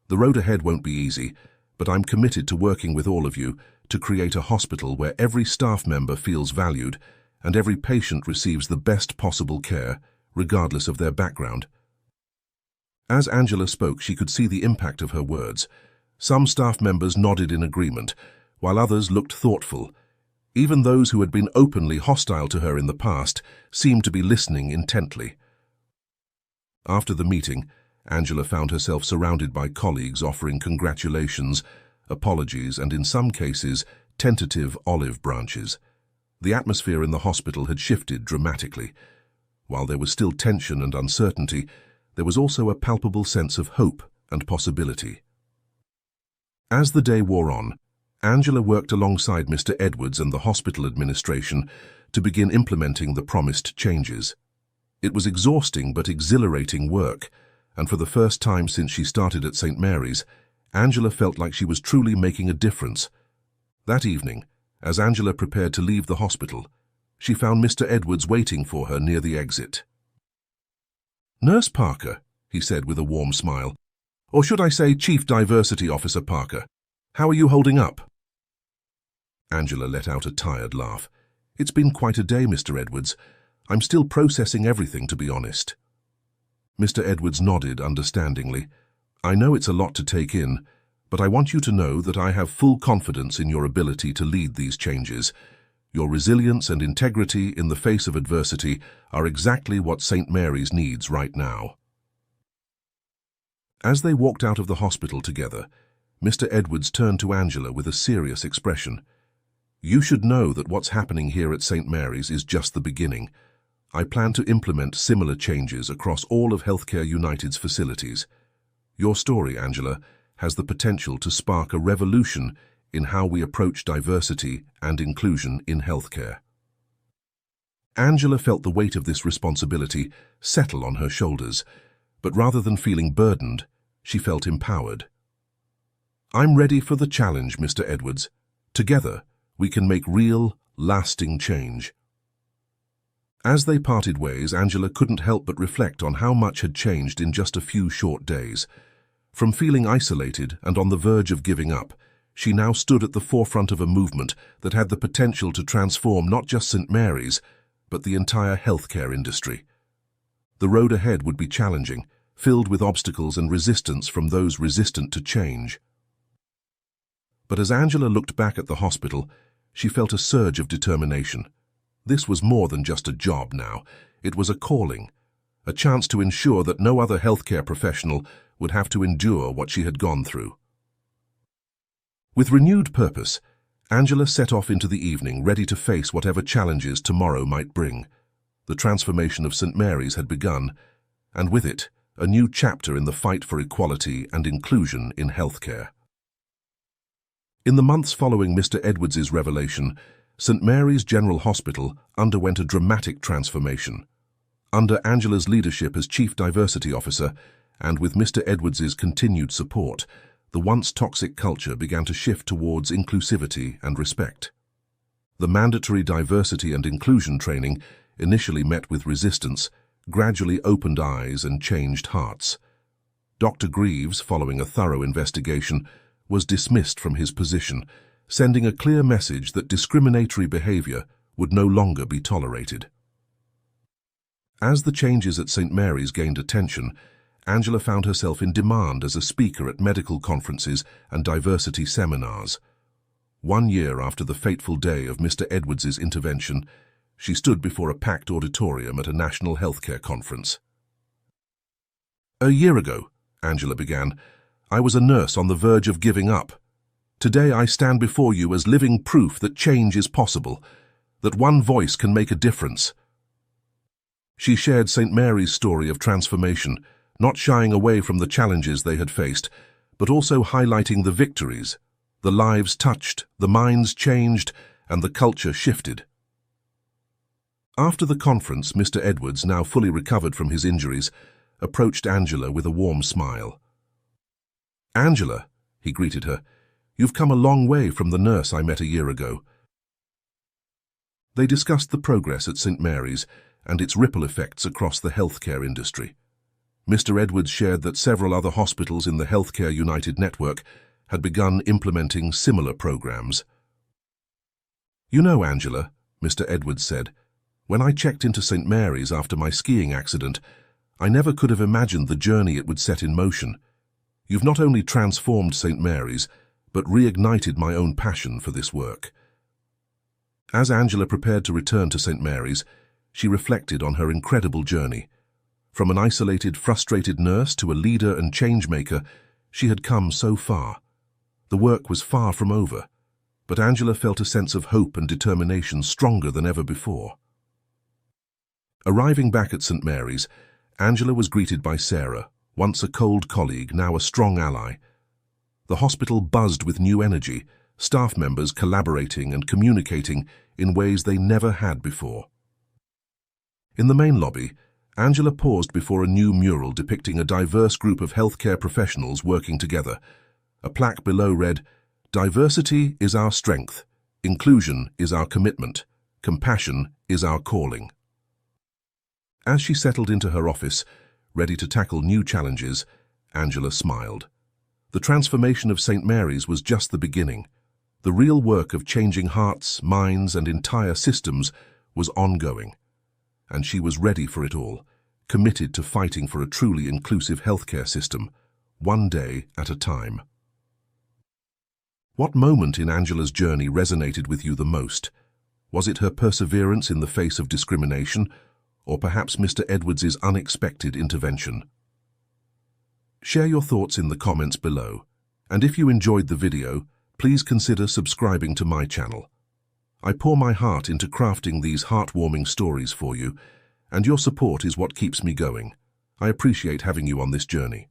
The road ahead won't be easy, but I'm committed to working with all of you to create a hospital where every staff member feels valued and every patient receives the best possible care, regardless of their background." As Angela spoke, she could see the impact of her words. Some staff members nodded in agreement, while others looked thoughtful. Even those who had been openly hostile to her in the past seemed to be listening intently. After the meeting, Angela found herself surrounded by colleagues offering congratulations, apologies, and in some cases, tentative olive branches. The atmosphere in the hospital had shifted dramatically. While there was still tension and uncertainty, there was also a palpable sense of hope and possibility. As the day wore on, Angela worked alongside Mr. Edwards and the hospital administration to begin implementing the promised changes. It was exhausting but exhilarating work, and for the first time since she started at St. Mary's, Angela felt like she was truly making a difference. That evening, as Angela prepared to leave the hospital, she found Mr. Edwards waiting for her near the exit. "Nurse Parker," he said with a warm smile, "or should I say Chief Diversity Officer Parker, how are you holding up?" Angela let out a tired laugh. "It's been quite a day, Mr. Edwards. I'm still processing everything, to be honest." Mr. Edwards nodded understandingly. "I know it's a lot to take in, but I want you to know that I have full confidence in your ability to lead these changes. Your resilience and integrity in the face of adversity are exactly what St. Mary's needs right now." As they walked out of the hospital together, Mr. Edwards turned to Angela with a serious expression. "You should know that what's happening here at St. Mary's is just the beginning. I plan to implement similar changes across all of Healthcare United's facilities. Your story, Angela, has the potential to spark a revolution in how we approach diversity and inclusion in healthcare. Angela felt the weight of this responsibility settle on her shoulders, but rather than feeling burdened, she felt empowered. I'm ready for the challenge, Mr. Edwards. Together, we can make real, lasting change. As they parted ways, Angela couldn't help but reflect on how much had changed in just a few short days. From feeling isolated and on the verge of giving up, she now stood at the forefront of a movement that had the potential to transform not just St. Mary's, but the entire healthcare industry. The road ahead would be challenging, filled with obstacles and resistance from those resistant to change. But as Angela looked back at the hospital, she felt a surge of determination. This was more than just a job now. It was a calling, a chance to ensure that no other healthcare professional would have to endure what she had gone through. With renewed purpose, Angela set off into the evening, ready to face whatever challenges tomorrow might bring. The transformation of St. Mary's had begun, and with it, a new chapter in the fight for equality and inclusion in healthcare. In the months following Mr. Edwards's revelation, St. Mary's General Hospital underwent a dramatic transformation. Under Angela's leadership as Chief Diversity Officer, and with Mr. Edwards's continued support, the once toxic culture began to shift towards inclusivity and respect. The mandatory diversity and inclusion training, initially met with resistance, gradually opened eyes and changed hearts. Dr. Greaves, following a thorough investigation, was dismissed from his position, sending a clear message that discriminatory behavior would no longer be tolerated. As the changes at St. Mary's gained attention, Angela found herself in demand as a speaker at medical conferences and diversity seminars. 1 year after the fateful day of Mr. Edwards's intervention, she stood before a packed auditorium at a national healthcare conference. "A year ago," Angela began, "I was a nurse on the verge of giving up. Today I stand before you as living proof that change is possible, that one voice can make a difference." She shared St. Mary's story of transformation, not shying away from the challenges they had faced, but also highlighting the victories. The lives touched, the minds changed, and the culture shifted. After the conference, Mr. Edwards, now fully recovered from his injuries, approached Angela with a warm smile. "Angela," he greeted her, "you've come a long way from the nurse I met a year ago." They discussed the progress at St. Mary's and its ripple effects across the healthcare industry. Mr. Edwards shared that several other hospitals in the Healthcare United network had begun implementing similar programs. "You know, Angela," Mr. Edwards said, "when I checked into St. Mary's after my skiing accident, I never could have imagined the journey it would set in motion. You've not only transformed St. Mary's, but reignited my own passion for this work." As Angela prepared to return to St. Mary's, she reflected on her incredible journey. From an isolated, frustrated nurse to a leader and change-maker, she had come so far. The work was far from over, but Angela felt a sense of hope and determination stronger than ever before. Arriving back at St. Mary's, Angela was greeted by Sarah, once a cold colleague, now a strong ally. The hospital buzzed with new energy, staff members collaborating and communicating in ways they never had before. In the main lobby, Angela paused before a new mural depicting a diverse group of healthcare professionals working together. A plaque below read, "Diversity is our strength, inclusion is our commitment, compassion is our calling." As she settled into her office, ready to tackle new challenges, Angela smiled. The transformation of St. Mary's was just the beginning. The real work of changing hearts, minds, and entire systems was ongoing, and she was ready for it all, committed to fighting for a truly inclusive healthcare system, one day at a time. What moment in Angela's journey resonated with you the most? Was it her perseverance in the face of discrimination, or perhaps Mr. Edwards's unexpected intervention? Share your thoughts in the comments below, and if you enjoyed the video, please consider subscribing to my channel. I pour my heart into crafting these heartwarming stories for you, and your support is what keeps me going. I appreciate having you on this journey.